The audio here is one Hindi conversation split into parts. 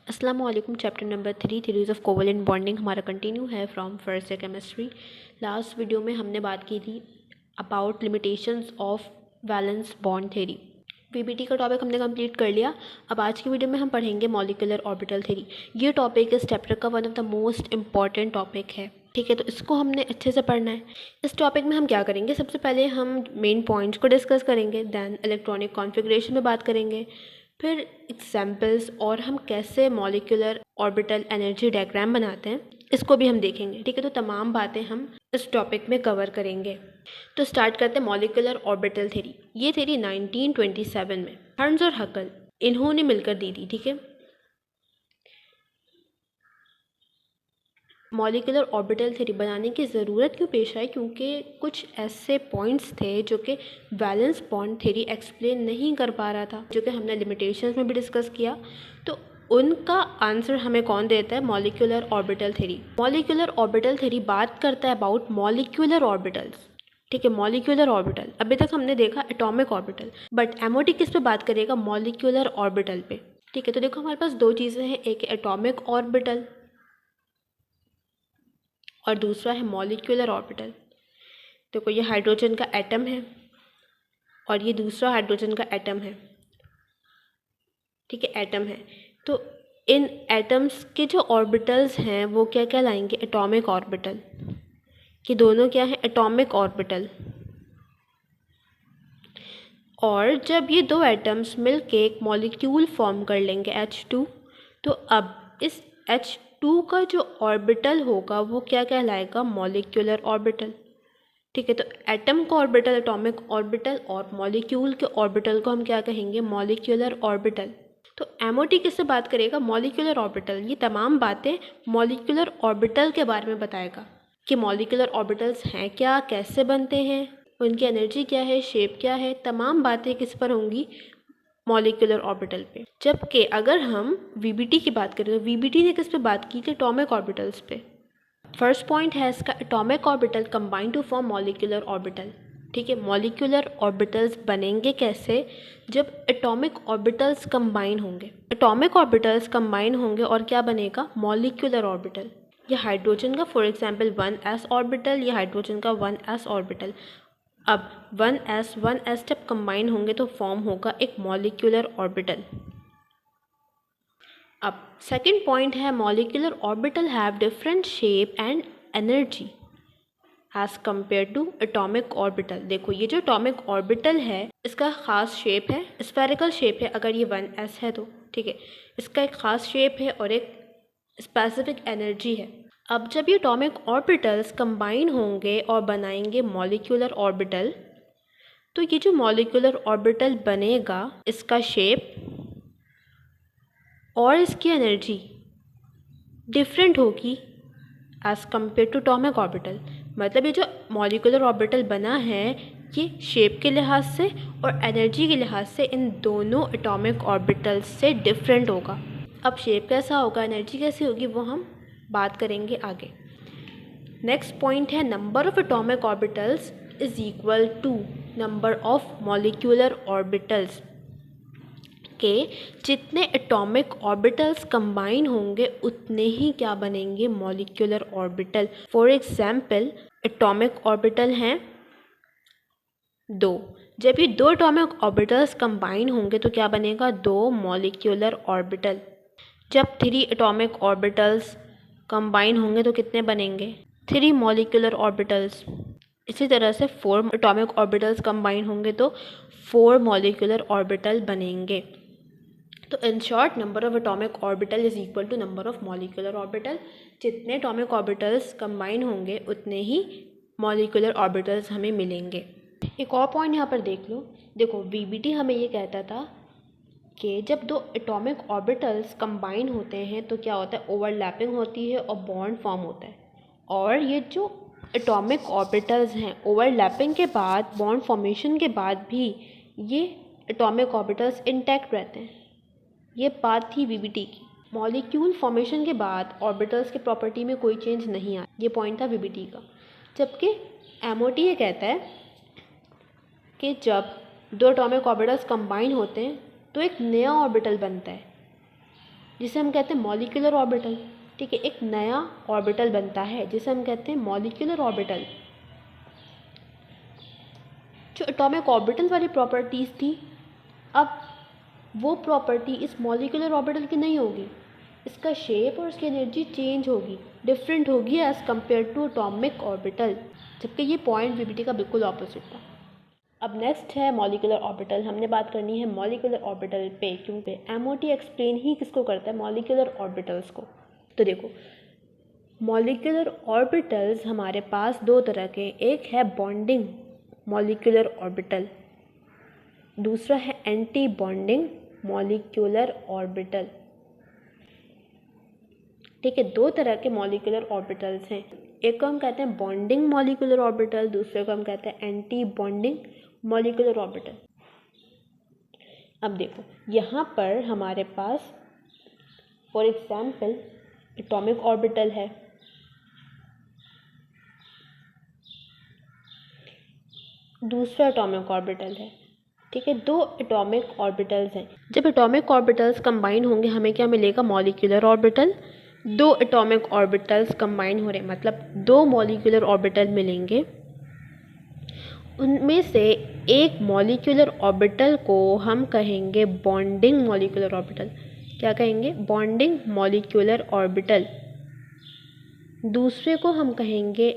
अस्सलामु अलैकुम। Chapter number 3 theories of covalent bonding हमारा कंटिन्यू है from first year chemistry. Last video में हमने बात की थी about limitations of valence bond theory. VBT का टॉपिक हमने कंप्लीट कर लिया। अब आज की वीडियो में हम पढ़ेंगे मॉलिक्यूलर ऑर्बिटल थ्योरी। ये टॉपिक इस चैप्टर का one of the most important topic है, ठीक है। तो इसको हमने अच्छे से पढ़ना है। इस टॉपिक में हम क्या करेंगे, सबसे पहले हम मेन पॉइंट्स को डिस्कस करेंगे, दैन इलेक्ट्रॉनिक कॉन्फ़िगरेशन में बात करेंगे, फिर एग्जाम्पल्स और हम कैसे मॉलिक्यूलर ऑर्बिटल एनर्जी डायग्राम बनाते हैं इसको भी हम देखेंगे, ठीक है। तो तमाम बातें हम इस टॉपिक में कवर करेंगे। तो स्टार्ट करते हैं मॉलिक्यूलर ऑर्बिटल थ्योरी। ये थ्योरी 1927 में हर्न्स और हकल इन्होंने मिलकर दी थी, ठीक है। मॉलिक्यूलर ऑर्बिटल थ्योरी बनाने की ज़रूरत क्यों पेश आई, क्योंकि कुछ ऐसे पॉइंट्स थे जो कि वैलेंस बॉन्ड थ्योरी एक्सप्लेन नहीं कर पा रहा था, जो कि हमने लिमिटेशंस में भी डिस्कस किया। तो उनका आंसर हमें कौन देता है, molecular orbital theory. Molecular orbital theory बात करता है अबाउट मॉलिक्यूलर ऑर्बिटल्स, ठीक है। मॉलिक्यूलर ऑर्बिटल, अभी तक हमने देखा एटॉमिक ऑर्बिटल, बट एमओटी किस पे बात करेगा, मॉलिक्यूलर ऑर्बिटल पे, ठीक है। तो देखो हमारे पास दो चीज़ें हैं, एक एटॉमिक ऑर्बिटल और दूसरा है मॉलिक्यूलर ऑर्बिटल। देखो ये हाइड्रोजन का एटम है और ये दूसरा हाइड्रोजन का एटम है, ठीक है, एटम है। तो इन एटम्स के जो ऑर्बिटल्स हैं वो क्या क्या लाएंगे, एटॉमिक ऑर्बिटल। कि दोनों क्या है, एटॉमिक ऑर्बिटल। और जब ये दो एटम्स मिलके एक मॉलिक्यूल फॉर्म कर लेंगे H2, तो अब इस H2 का जो ऑर्बिटल होगा वो क्या कहलाएगा, मॉलिक्यूलर ऑर्बिटल, ठीक है। तो एटम का ऑर्बिटल एटॉमिक ऑर्बिटल और मॉलिक्यूल के ऑर्बिटल को हम क्या कहेंगे, मॉलिक्यूलर ऑर्बिटल। तो एमओटी किससे बात करेगा, मॉलिक्यूलर ऑर्बिटल। ये तमाम बातें मॉलिक्यूलर ऑर्बिटल के बारे में बताएगा कि मॉलिक्यूलर ऑर्बिटल्स हैं क्या, कैसे बनते हैं, उनकी एनर्जी क्या है, शेप क्या है, तमाम बातें किस पर होंगी, मॉलिक्यूलर ऑर्बिटल पे। जबकि अगर हम वीबीटी की बात करें तो वीबीटी ने किस पे बात की थी, एटॉमिक ऑर्बिटल्स पे। फर्स्ट पॉइंट है इसका, atomic orbital combine to form molecular orbital, ठीक है। मॉलिक्यूलर ऑर्बिटल्स बनेंगे कैसे, जब एटॉमिक ऑर्बिटल्स कंबाइन होंगे। एटॉमिक ऑर्बिटल्स कंबाइन होंगे और क्या बनेगा, मॉलिक्यूलर ऑर्बिटल। ये हाइड्रोजन का फॉर एग्जांपल 1s ऑर्बिटल, ये हाइड्रोजन का 1s ऑर्बिटल। अब 1s जब कंबाइन होंगे तो फॉर्म होगा एक मॉलिक्यूलर ऑर्बिटल। अब सेकंड पॉइंट है, molecular orbital have different shape and energy as compare to atomic orbital. देखो ये जो एटॉमिक ऑर्बिटल है इसका ख़ास शेप है, स्फेरिकल शेप है अगर ये 1s है तो, ठीक है। इसका एक ख़ास शेप है और एक स्पेसिफिक एनर्जी है। अब जब ये एटॉमिक ऑर्बिटल्स कंबाइन होंगे और बनाएंगे मॉलिक्यूलर ऑर्बिटल, तो ये जो मॉलिक्यूलर ऑर्बिटल बनेगा इसका शेप और इसकी एनर्जी डिफरेंट होगी as compare to atomic orbital. मतलब ये जो मॉलिक्यूलर ऑर्बिटल बना है ये शेप के लिहाज से और एनर्जी के लिहाज से इन दोनों एटॉमिक ऑर्बिटल्स से डिफरेंट होगा। अब शेप कैसा होगा, एनर्जी कैसी होगी, वो हम बात करेंगे आगे। नेक्स्ट पॉइंट है, number of atomic orbitals is equal to number of molecular orbitals. के जितने एटॉमिक ऑर्बिटल्स कंबाइन होंगे उतने ही क्या बनेंगे, molecular orbital. For example atomic orbital हैं 2, जब ये 2 एटॉमिक ऑर्बिटल्स कंबाइन होंगे तो क्या बनेगा, 2 मॉलिक्यूलर ऑर्बिटल। जब 3 एटॉमिक ऑर्बिटल्स कंबाइन होंगे तो कितने बनेंगे, 3 मॉलिक्यूलर ऑर्बिटल्स। इसी तरह से 4 एटॉमिक ऑर्बिटल्स कंबाइन होंगे तो 4 मॉलिक्यूलर ऑर्बिटल बनेंगे। तो in short number of atomic orbital is equal to number of molecular orbital. जितने एटॉमिक ऑर्बिटल्स कंबाइन होंगे उतने ही मॉलिक्यूलर ऑर्बिटल्स हमें मिलेंगे। एक और पॉइंट यहाँ पर देख लो। देखो वीबीटी हमें ये कहता था कि जब 2 एटॉमिक ऑर्बिटल्स कंबाइन होते हैं तो क्या होता है, ओवरलैपिंग होती है और बॉन्ड फॉर्म होता है। और ये जो एटॉमिक ऑर्बिटल्स हैं ओवरलैपिंग के बाद, बॉन्ड फॉर्मेशन के बाद भी ये एटॉमिक ऑर्बिटल्स इंटैक्ट रहते हैं। ये बात थी वीबीटी की। मॉलिक्यूल फॉर्मेशन के बाद ऑर्बिटल्स की प्रॉपर्टी में कोई चेंज नहीं आया, ये पॉइंट था वीबीटी का। जबकि एमओटी ये कहता है कि जब 2 एटॉमिक ऑर्बिटल्स कंबाइन होते हैं तो एक नया ऑर्बिटल बनता है, जिसे हम कहते हैं मॉलिक्यूलर ऑर्बिटल। ठीक है, एक नया ऑर्बिटल बनता है जिसे हम कहते हैं मॉलिक्यूलर ऑर्बिटल। जो एटॉमिक ऑर्बिटल वाली प्रॉपर्टीज़ थी, अब वो प्रॉपर्टी इस मॉलिक्यूलर ऑर्बिटल की नहीं होगी। इसका शेप और उसकी एनर्जी चेंज होगी, डिफरेंट होगी as compare to atomic orbital, जबकि ये पॉइंट वीबीटी का बिल्कुल ऑपोजिट था। अब नेक्स्ट है मॉलिक्यूलर ऑर्बिटल। हमने बात करनी है मॉलिक्यूलर ऑर्बिटल पे, क्योंकि एमओटी एक्सप्लेन ही किसको करता है, मॉलिक्यूलर ऑर्बिटल्स को। तो देखो, मॉलिक्यूलर ऑर्बिटल्स हमारे पास दो तरह के, एक है बॉन्डिंग मॉलिक्यूलर ऑर्बिटल, दूसरा है एंटी बॉन्डिंग मॉलिक्यूलर ऑर्बिटल। ठीक है, दो तरह के मॉलिक्यूलर ऑर्बिटल्स हैं, एक को हम कहते हैं बॉन्डिंग मॉलिक्यूलर ऑर्बिटल, दूसरे को हम कहते हैं एंटी बॉन्डिंग मॉलिक्यूलर ऑर्बिटल। अब देखो, यहाँ पर हमारे पास फॉर एग्जाम्पल एटॉमिक ऑर्बिटल है, दूसरा एटॉमिक ऑर्बिटल है। ठीक है, दो एटॉमिक ऑर्बिटल्स हैं। जब एटॉमिक ऑर्बिटल्स कंबाइन होंगे हमें क्या मिलेगा, मॉलिक्यूलर ऑर्बिटल। दो एटॉमिक ऑर्बिटल्स कंबाइन हो रहे हैं मतलब दो मॉलिक्यूलर ऑर्बिटल मिलेंगे, उनमें से एक मॉलिक्यूलर ऑर्बिटल को हम कहेंगे बॉन्डिंग मॉलिक्यूलर ऑर्बिटल। क्या कहेंगे, बॉन्डिंग मॉलिक्यूलर ऑर्बिटल। दूसरे को हम कहेंगे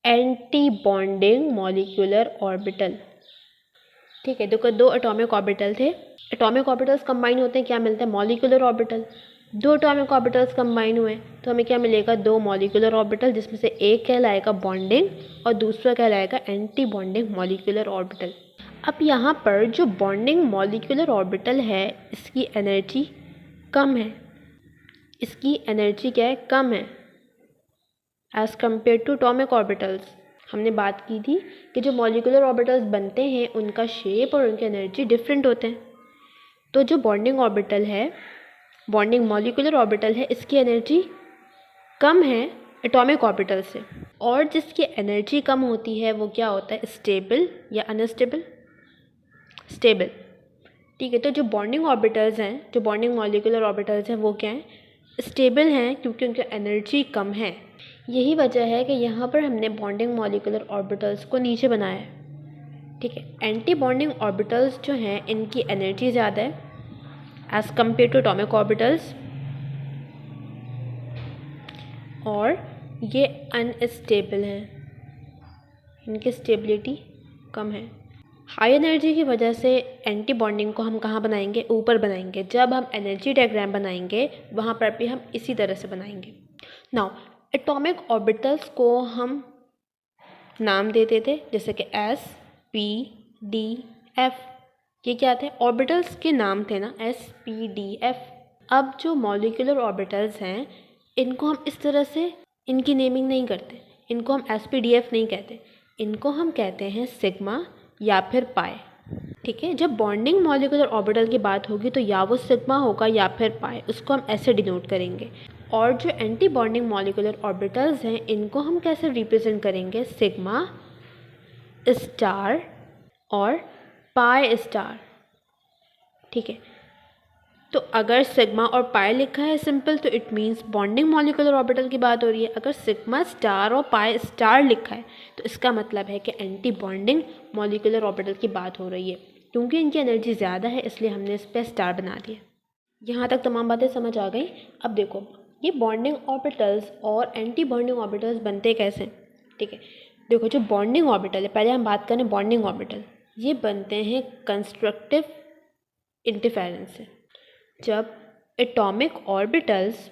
एंटी बॉन्डिंग मॉलिक्यूलर ऑर्बिटल। ठीक है, देखो दो एटॉमिक ऑर्बिटल थे, एटॉमिक ऑर्बिटल्स कंबाइन होते हैं, क्या मिलता है, मॉलिक्यूलर ऑर्बिटल। दो एटॉमिक ऑर्बिटल्स कंबाइन हुए तो हमें क्या मिलेगा, दो मॉलिक्यूलर ऑर्बिटल, जिसमें से एक कहलाएगा बॉन्डिंग और दूसरा कहलाएगा एंटी बॉन्डिंग मॉलिक्यूलर ऑर्बिटल। अब यहाँ पर जो बॉन्डिंग मॉलिक्यूलर ऑर्बिटल है इसकी एनर्जी कम है, इसकी एनर्जी क्या है, कम है as compare to atomic orbitals. हमने बात की थी कि जो मॉलिक्यूलर ऑर्बिटल्स बनते हैं उनका शेप और उनकी एनर्जी डिफरेंट होते हैं। तो जो बॉन्डिंग ऑर्बिटल है, बॉन्डिंग मॉलिक्यूलर ऑर्बिटल है, इसकी एनर्जी कम है एटॉमिक ऑर्बिटल से, और जिसकी एनर्जी कम होती है वो क्या होता है, स्टेबल या अनस्टेबल, स्टेबल। ठीक है, तो जो बॉन्डिंग ऑर्बिटल्स हैं, जो बॉन्डिंग मॉलिक्यूलर ऑर्बिटल्स हैं वो क्या हैं, स्टेबल हैं, क्योंकि उनकी एनर्जी कम है। यही वजह है कि यहाँ पर हमने बॉन्डिंग मॉलिक्यूलर ऑर्बिटल्स को नीचे बनाया है। ठीक है, एंटी बॉन्डिंग ऑर्बिटल्स जो हैं इनकी एनर्जी ज़्यादा है as compare to atomic orbitals, और ये अनस्टेबल हैं, इनकी स्टेबिलिटी कम है। हाई एनर्जी की वजह से एंटी बॉन्डिंग को हम कहाँ बनाएंगे, ऊपर बनाएंगे। जब हम एनर्जी डायग्राम बनाएंगे वहाँ पर भी हम इसी तरह से बनाएंगे। नाउ एटॉमिक ऑर्बिटल्स को हम नाम देते थे जैसे कि S, P, D, F। ये क्या थे, ऑर्बिटल्स के नाम थे ना, S, P, D, F। अब जो मॉलिक्यूलर ऑर्बिटल्स हैं इनको हम इस तरह से इनकी नेमिंग नहीं करते, इनको हम S, P, D, F नहीं कहते, इनको हम कहते हैं सिग्मा या फिर पाई। ठीक है, जब बॉन्डिंग मॉलिक्यूलर ऑर्बिटल की बात होगी तो या वो सिग्मा होगा या फिर पाई, उसको हम ऐसे डिनोट करेंगे। और जो एंटी बॉन्डिंग मॉलिक्यूलर ऑर्बिटल्स हैं इनको हम कैसे रिप्रेजेंट करेंगे, सिग्मा स्टार और पाई स्टार। ठीक है, तो अगर सिग्मा और पाई लिखा है सिंपल तो it means bonding molecular orbital की बात हो रही है। अगर सिग्मा स्टार और पाई स्टार लिखा है तो इसका मतलब है कि एंटी बॉन्डिंग मॉलिक्यूलर ऑर्बिटल की बात हो रही है। क्योंकि इनकी एनर्जी ज़्यादा है इसलिए हमने इस पर स्टार बना दिया। यहाँ तक तमाम बातें समझ आ गई। अब देखो ये बॉन्डिंग ऑर्बिटल्स और एंटी बॉन्डिंग ऑर्बिटल्स बनते कैसे। ठीक है, देखो जो बॉन्डिंग ऑर्बिटल है, पहले हम बात करें बॉन्डिंग ऑर्बिटल, ये बनते हैं कंस्ट्रक्टिव इंटरफेरेंस से। जब एटॉमिक ऑर्बिटल्स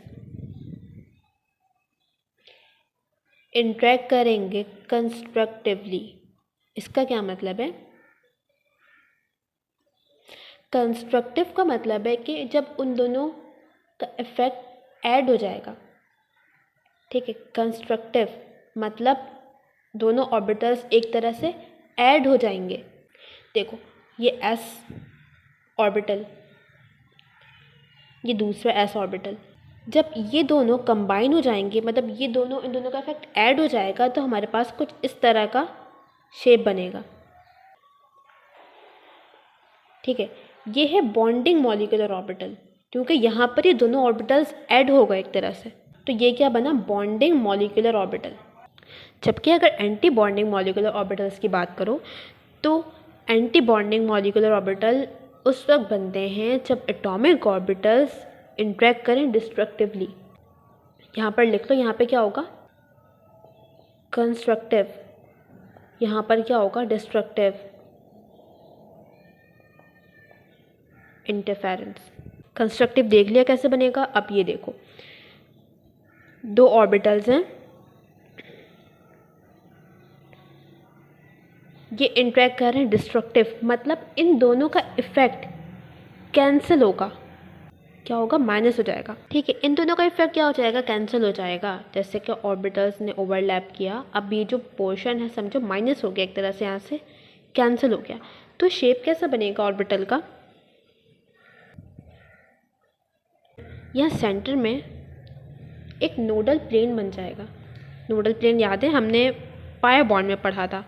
इंटरेक्ट करेंगे कंस्ट्रक्टिवली, इसका क्या मतलब है, कंस्ट्रक्टिव का मतलब है कि जब उन दोनों का इफेक्ट ऐड हो जाएगा। ठीक है, कंस्ट्रक्टिव मतलब दोनों ऑर्बिटल्स एक तरह से ऐड हो जाएंगे। देखो ये s ऑर्बिटल, ये दूसरा s ऑर्बिटल, जब ये दोनों कंबाइन हो जाएंगे मतलब ये दोनों, इन दोनों का इफेक्ट ऐड हो जाएगा तो हमारे पास कुछ इस तरह का शेप बनेगा। ठीक है, ये है बॉन्डिंग मॉलिक्यूलर ऑर्बिटल। क्योंकि यहाँ पर ये दोनों ऑर्बिटल्स ऐड हो गए एक तरह से। तो ये क्या बना, बॉन्डिंग मॉलिक्यूलर ऑर्बिटल। जबकि अगर एंटी बॉन्डिंग मॉलिक्यूलर ऑर्बिटल्स की बात करो तो एंटी बॉन्डिंग मॉलिक्यूलर ऑर्बिटल उस वक्त बनते हैं जब एटॉमिक ऑर्बिटल्स इंटरेक्ट करें डिस्ट्रक्टिवली। यहाँ पर लिख लो, यहाँ पे क्या होगा, कंस्ट्रक्टिव, यहाँ पर क्या होगा, डिस्ट्रक्टिव इंटरफेरेंस। कंस्ट्रक्टिव देख लिया कैसे बनेगा। अब ये देखो, दो ऑर्बिटल्स हैं, ये इंटरेक्ट कर रहे हैं डिस्ट्रक्टिव, मतलब इन दोनों का इफेक्ट कैंसिल होगा। क्या होगा, माइनस हो जाएगा। ठीक है, इन दोनों का इफेक्ट क्या हो जाएगा, कैंसिल हो जाएगा। जैसे कि ऑर्बिटल्स ने ओवरलैप किया, अब ये जो पोर्शन है समझो माइनस हो गया, एक तरह से यहाँ से कैंसिल हो गया। तो शेप कैसा बनेगा ऑर्बिटल का, यहाँ सेंटर में एक नोडल प्लेन बन जाएगा। नोडल प्लेन याद है, हमने पाई बॉन्ड में पढ़ा था,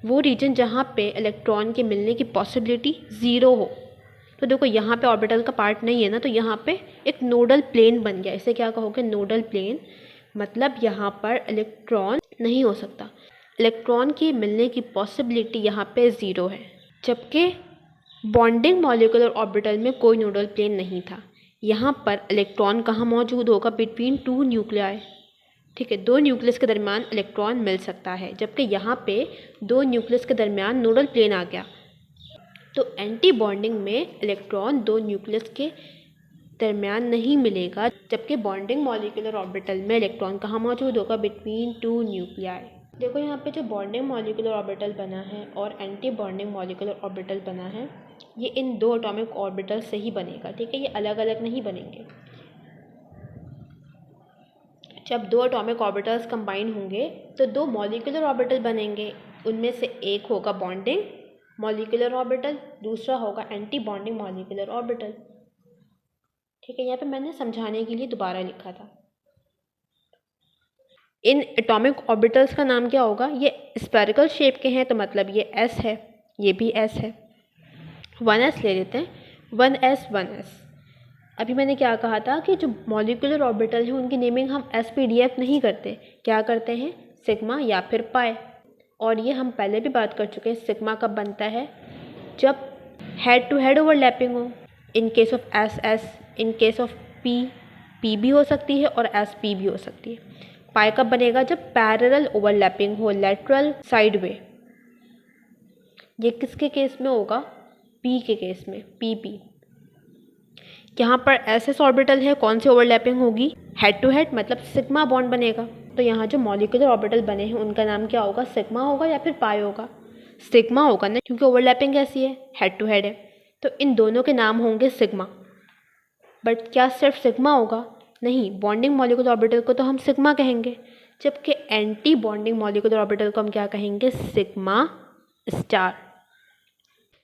वो रीजन जहाँ पे इलेक्ट्रॉन के मिलने की पॉसिबिलिटी ज़ीरो हो। तो देखो यहाँ पे ऑर्बिटल का पार्ट नहीं है ना, तो यहाँ पे एक नोडल प्लेन बन गया। इसे क्या कहोगे, नोडल प्लेन, मतलब यहाँ पर इलेक्ट्रॉन नहीं हो सकता, इलेक्ट्रॉन की मिलने की पॉसिबिलिटी यहाँ पे ज़ीरो है। जबकि बॉन्डिंग मॉलिक्यूलर ऑर्बिटल में कोई नोडल प्लेन नहीं था। यहाँ पर इलेक्ट्रॉन कहाँ मौजूद होगा, बिटवीन टू न्यूक्लियाई। ठीक है, दो न्यूक्लियस के दरमियान इलेक्ट्रॉन मिल सकता है, जबकि यहाँ पे दो न्यूक्लियस के दरमियान नोडल प्लेन आ गया। तो एंटी बॉन्डिंग में इलेक्ट्रॉन दो न्यूक्लियस के दरमियान नहीं मिलेगा, जबकि बॉन्डिंग मॉलिक्यूलर ऑर्बिटल में इलेक्ट्रॉन कहाँ मौजूद होगा, बिटवीन टू न्यूक्लियाई। देखो यहाँ पे जो बॉन्डिंग मॉलिक्यूलर ऑर्बिटल बना है और एंटी बॉन्डिंग मॉलिक्यूलर ऑर्बिटल बना है, ये इन दो एटॉमिक ऑर्बिटल से ही बनेगा। ठीक है, ये अलग अलग नहीं बनेंगे। जब दो एटॉमिक ऑर्बिटल्स कंबाइन होंगे तो दो मॉलिक्यूलर ऑर्बिटल बनेंगे। उनमें से एक होगा बॉन्डिंग मॉलिक्यूलर ऑर्बिटल, दूसरा होगा एंटी बॉन्डिंग मॉलिक्यूलर ऑर्बिटल। ठीक है, यहाँ पे मैंने समझाने के लिए दोबारा लिखा था। इन एटॉमिक ऑर्बिटल्स का नाम क्या होगा, ये स्फेरिकल शेप के हैं तो मतलब ये s है, ये भी s है। 1s ले लेते हैं, 1s 1s। अभी मैंने क्या कहा था कि जो मॉलिक्यूलर ऑर्बिटल है उनकी नेमिंग हम SPDF नहीं करते, क्या करते हैं, सिग्मा या फिर पाई। और ये हम पहले भी बात कर चुके हैं, सिग्मा कब बनता है, जब हेड टू हेड ओवरलैपिंग हो। In case of SS, in case of P भी हो सकती है और SP भी हो सकती है। पाई कब बनेगा, जब पैरेलल ओवरलैपिंग हो, लेटरल साइडवे। ये किसके केस में होगा, P के केस में, PP। यहाँ पर SS ऑर्बिटल है, कौन सी ओवरलैपिंग होगी, हेड टू हेड, मतलब सिग्मा बॉन्ड बनेगा। तो यहाँ जो मॉलिक्यूलर ऑर्बिटल बने हैं उनका नाम क्या होगा, सिग्मा होगा या फिर पाई होगा, सिग्मा होगा ना, क्योंकि ओवरलैपिंग कैसी है, हेड टू हेड है। तो इन दोनों के नाम होंगे सिग्मा। बट क्या सिर्फ सिग्मा होगा, नहीं, बॉन्डिंग मॉलिक्यूलर ऑर्बिटल को तो हम सिग्मा कहेंगे, जबकि एंटी बॉन्डिंग मॉलिक्यूलर ऑर्बिटल को हम क्या कहेंगे, सिग्मा स्टार।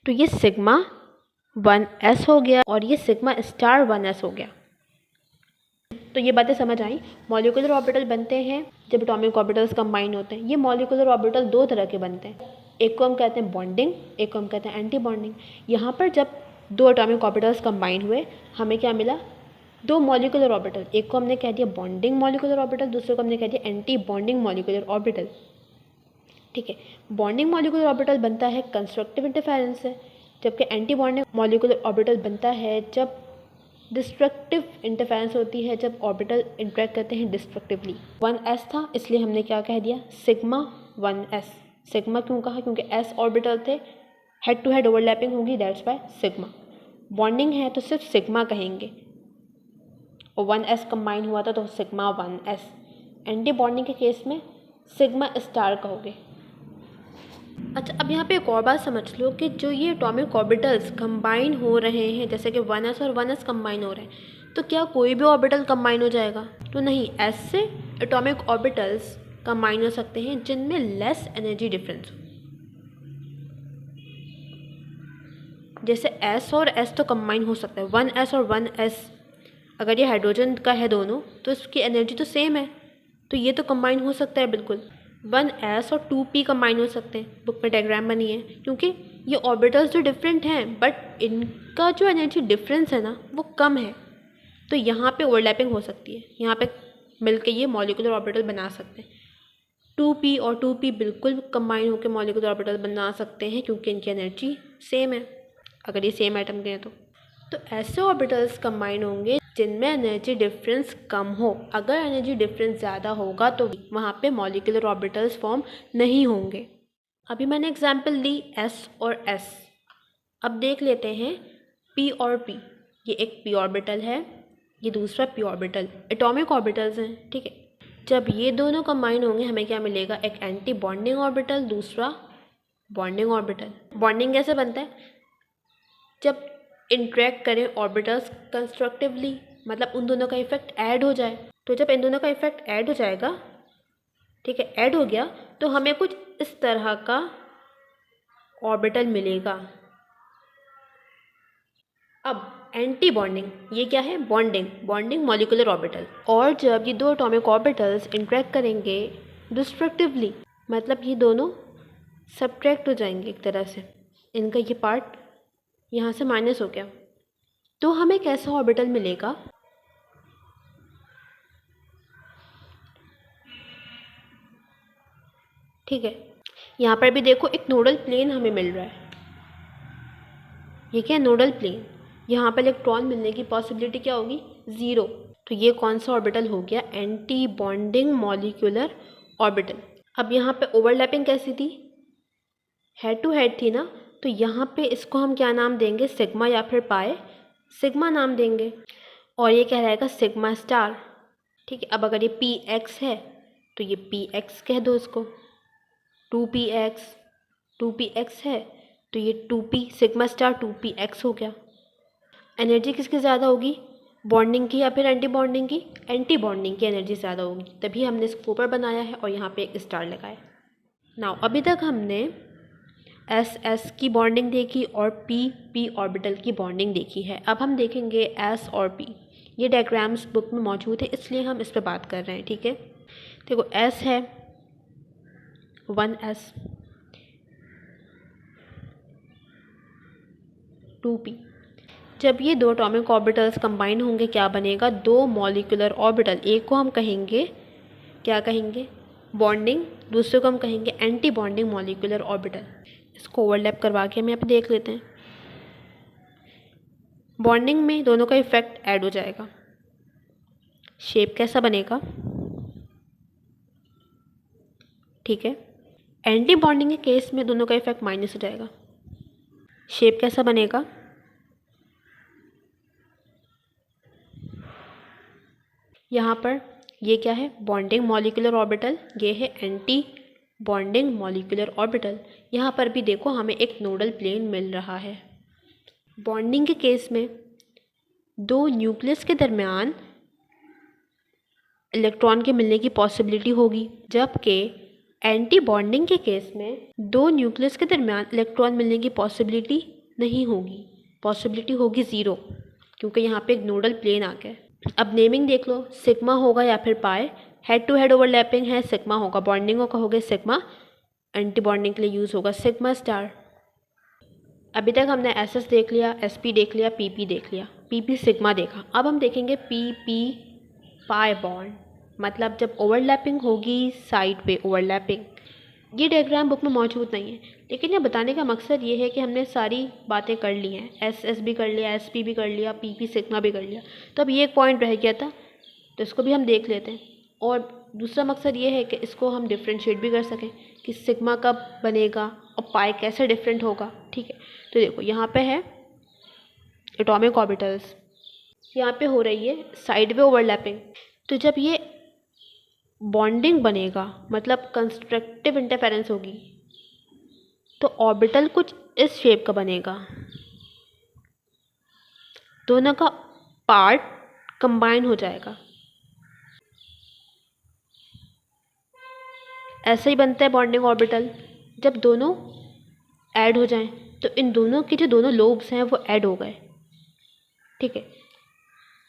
तो ये सिग्मा 1s हो गया और ये सिग्मा स्टार 1s हो गया। तो ये बातें समझ आई। मॉलिक्यूलर ऑर्बिटल बनते हैं जब एटॉमिक ऑर्बिटल्स कंबाइन होते हैं। ये मॉलिक्यूलर ऑर्बिटल दो तरह के बनते हैं, एक को हम कहते हैं बॉन्डिंग, एक को हम कहते हैं एंटी बॉन्डिंग। यहाँ पर जब दो एटॉमिक ऑर्बिटल्स कंबाइन हुए, हमें क्या मिला, दो मॉलिक्यूलर ऑर्बिटल। एक को हमने कह दिया बॉन्डिंग मॉलिक्यूलर ऑर्बिटल, दूसरे को हमने कह दिया एंटी बॉन्डिंग मॉलिक्यूलर ऑर्बिटल। ठीक है, बॉन्डिंग मॉलिक्यूलर ऑर्बिटल बनता है कंस्ट्रक्टिव इंटरफेरेंस से, जबकि एंटी बॉन्डिंग मॉलिक्यूलर ऑर्बिटल बनता है जब डिस्ट्रक्टिव इंटरफेरेंस होती है, जब ऑर्बिटल इंटरेक्ट करते हैं डिस्ट्रक्टिवली। 1s था इसलिए हमने क्या कह दिया, सिग्मा 1s। सिग्मा क्यों कहा, क्योंकि s ऑर्बिटल थे, हेड टू हेड ओवरलैपिंग होगी, दैट्स वाई सिग्मा। बॉन्डिंग है तो सिर्फ सिग्मा कहेंगे, और 1s कंबाइन हुआ था तो सिग्मा 1s। एंटी बॉन्डिंग के केस में सिग्मा स्टार कहोगे। अच्छा, अब यहाँ पे एक और बात समझ लो कि जो ये एटॉमिक ऑर्बिटल्स कंबाइन हो रहे हैं, जैसे कि 1s और 1s कंबाइन हो रहे हैं, तो क्या कोई भी ऑर्बिटल कंबाइन हो जाएगा, तो नहीं। s से एटॉमिक ऑर्बिटल्स कंबाइन हो सकते हैं जिनमें लेस एनर्जी डिफरेंस हो। जैसे s और s तो कंबाइन हो सकता है, 1s और 1s, अगर ये हाइड्रोजन का है दोनों तो इसकी एनर्जी तो सेम है, तो ये तो कंबाइन हो सकता है बिल्कुल। 1s और 2p कंबाइन हो सकते हैं, बुक में डायग्राम बनी है, क्योंकि ये ऑर्बिटल्स जो डिफरेंट हैं बट इनका जो एनर्जी डिफरेंस है ना वो कम है। तो यहाँ पे ओवरलैपिंग हो सकती है, यहाँ पे मिलके ये मॉलिक्यूलर ऑर्बिटल बना सकते हैं। 2p और 2p बिल्कुल कंबाइन होकर मॉलिक्यूलर ऑर्बिटल बना सकते हैं क्योंकि इनकी एनर्जी सेम है, अगर ये सेम एटम के हैं तो ऐसे ऑर्बिटल्स कंबाइन होंगे जिनमें एनर्जी डिफरेंस कम हो। अगर एनर्जी डिफरेंस ज़्यादा होगा तो वहाँ पे मॉलिक्यूलर ऑर्बिटल्स फॉर्म नहीं होंगे। अभी मैंने एग्जांपल दी s और s। अब देख लेते हैं p और p। ये एक p ऑर्बिटल है, ये दूसरा p ऑर्बिटल, एटॉमिक ऑर्बिटल्स हैं, ठीक है। जब ये दोनों कंबाइन होंगे हमें क्या मिलेगा, एक एंटी बॉन्डिंग ऑर्बिटल, दूसरा बॉन्डिंग ऑर्बिटल। बॉन्डिंग कैसे बनता है, जब इंटरेक्ट करें ऑर्बिटल्स कंस्ट्रक्टिवली, मतलब उन दोनों का इफेक्ट ऐड हो जाए। तो जब इन दोनों का इफेक्ट ऐड हो जाएगा, ठीक है, ऐड हो गया तो हमें कुछ इस तरह का ऑर्बिटल मिलेगा। अब एंटी बॉन्डिंग, ये क्या है, बॉन्डिंग, बॉन्डिंग मॉलिक्यूलर ऑर्बिटल। और जब ये दो एटॉमिक ऑर्बिटल्स इंटरेक्ट करेंगे डिस्ट्रक्टिवली, मतलब ये दोनों सब्ट्रैक्ट हो जाएंगे एक तरह से, इनका ये पार्ट यहाँ से माइनस हो गया, तो हमें कैसा ऑर्बिटल मिलेगा, ठीक है। यहाँ पर भी देखो एक नोडल प्लेन हमें मिल रहा है, ये क्या है, नोडल प्लेन। यहाँ पर इलेक्ट्रॉन मिलने की पॉसिबिलिटी क्या होगी, 0। तो ये कौन सा ऑर्बिटल हो गया, एंटी बॉन्डिंग मॉलिक्यूलर ऑर्बिटल। अब यहाँ पे ओवरलैपिंग कैसी थी, हेड टू हेड थी ना, तो यहाँ पे इसको हम क्या नाम देंगे, सिग्मा या फिर पाए, सिग्मा नाम देंगे। और ये क्या रहेगा, सिग्मा स्टार, ठीक है। अब अगर ये पी एक्स है तो ये पी एक्स कह दो इसको, 2px है तो ये 2p सिग्मा स्टार 2px हो गया। एनर्जी किसकी ज़्यादा होगी, बॉन्डिंग की या फिर एंटी बॉन्डिंग की, एंटी बॉन्डिंग की एनर्जी ज़्यादा होगी, तभी हमने इसको ऊपर बनाया है और यहाँ पे एक स्टार लगाया। नाउ अभी तक हमने एस एस की बॉन्डिंग देखी और पी पी ऑर्बिटल की बॉन्डिंग देखी है। अब हम देखेंगे एस और पी। ये डायग्राम्स बुक में मौजूद है इसलिए हम इस पर बात कर रहे हैं, ठीक है। देखो एस है 1s 2p। जब ये दो एटॉमिक ऑर्बिटल्स कंबाइन होंगे क्या बनेगा, दो मॉलिक्यूलर ऑर्बिटल। एक को हम कहेंगे, क्या कहेंगे, बॉन्डिंग, दूसरे को हम कहेंगे एंटी बॉन्डिंग मॉलिक्यूलर ऑर्बिटल। इसको ओवरलैप करवा के हम यहाँ पे देख लेते हैं। बॉन्डिंग में दोनों का इफेक्ट ऐड हो जाएगा, शेप कैसा बनेगा, ठीक है। एंटी बॉन्डिंग के केस में दोनों का इफेक्ट माइनस हो जाएगा, शेप कैसा बनेगा, यहाँ पर ये क्या है, बॉन्डिंग मॉलिक्यूलर ऑर्बिटल, ये है एंटी बॉन्डिंग मॉलिक्यूलर ऑर्बिटल। यहाँ पर भी देखो हमें एक नोडल प्लेन मिल रहा है। बॉन्डिंग के केस में दो न्यूक्लियस के दरमियान इलेक्ट्रॉन के मिलने की पॉसिबिलिटी होगी, जबकि एंटी बॉन्डिंग के केस में दो न्यूक्लियस के दरमियान इलेक्ट्रॉन मिलने की पॉसिबिलिटी नहीं होगी, पॉसिबिलिटी होगी 0, क्योंकि यहाँ पे एक नोडल प्लेन आ गया। अब नेमिंग देख लो, सिग्मा होगा या फिर पाए, हेड टू हेड ओवरलैपिंग है, सिग्मा होगा, बॉन्डिंग का होगा सिग्मा, एंटी बॉन्डिंग के लिए यूज़ होगा सिग्मा स्टार। अभी तक हमने एस एस देख लिया, एस पी देख लिया, पी पी देख लिया, पी पी सिग्मा देखा। अब हम देखेंगे पी पी पाई बॉन्ड, मतलब जब ओवरलैपिंग होगी साइड पे ओवरलैपिंग। ये डायग्राम बुक में मौजूद नहीं है, लेकिन ये बताने का मकसद ये है कि हमने सारी बातें कर ली हैं, एस एस भी कर लिया, एस पी भी कर लिया, पी पी सिग्मा भी कर लिया। तो अब ये एक पॉइंट रह गया था, तो इसको भी हम देख लेते हैं। और दूसरा मकसद ये है कि इसको हम डिफ्रेंशिएट भी कर सकें कि सिग्मा कब बनेगा और पाई कैसे डिफरेंट होगा, ठीक है। तो देखो यहाँ पे है एटॉमिक ऑर्बिटल्स, यहाँ पे हो रही है साइड वे ओवरलैपिंग। तो जब ये बॉन्डिंग बनेगा, मतलब कंस्ट्रक्टिव इंटरफेरेंस होगी, तो ऑर्बिटल कुछ इस शेप का बनेगा, दोनों का पार्ट कंबाइन हो जाएगा। ऐसे ही बनता है बॉन्डिंग ऑर्बिटल, जब दोनों ऐड हो जाएं, तो इन दोनों के जो दोनों लोब्स हैं वो ऐड हो गए, ठीक है।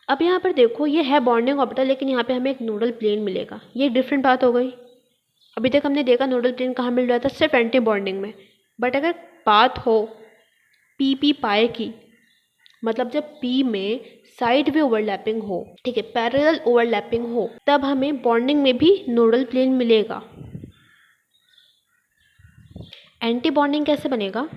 अब यहाँ पर देखो ये है बॉन्डिंग ऑर्बिटल, लेकिन यहाँ पे हमें एक नोडल प्लेन मिलेगा, ये डिफरेंट बात हो गई। अभी तक हमने देखा नोडल प्लेन कहाँ मिल रहा था, सिर्फ एंटी बॉन्डिंग में। बट अगर बात हो पी पी पाए की, मतलब जब पी में साइड में ओवरलैपिंग हो, ठीक है, पैरेलल ओवरलैपिंग हो, तब हमें बॉन्डिंग में भी नोडल प्लेन मिलेगा। एंटी बॉन्डिंग कैसे बनेगा?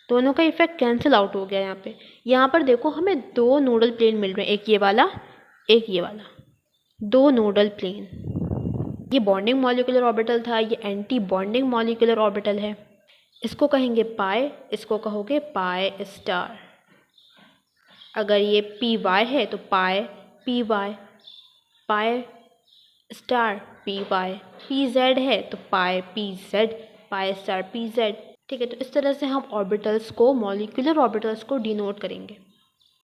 दोनों का इफेक्ट कैंसिल आउट हो गया यहाँ पर देखो हमें दो नोडल प्लेन मिल रहे हैं, एक ये वाला, एक ये वाला, दो नोडल प्लेन। ये बॉन्डिंग मॉलिक्यूलर ऑर्बिटल था, ये एंटी बॉन्डिंग मॉलिक्यूलर ऑर्बिटल है। इसको कहेंगे पाई, इसको कहोगे पाई स्टार। अगर ये पी वाई है तो pi P Y, pi star P Y, P Z है तो pi P Z, pi star P Z. ठीक है, तो इस तरह से हम ऑर्बिटल्स को, मॉलिक्यूलर ऑर्बिटल्स को डिनोट करेंगे।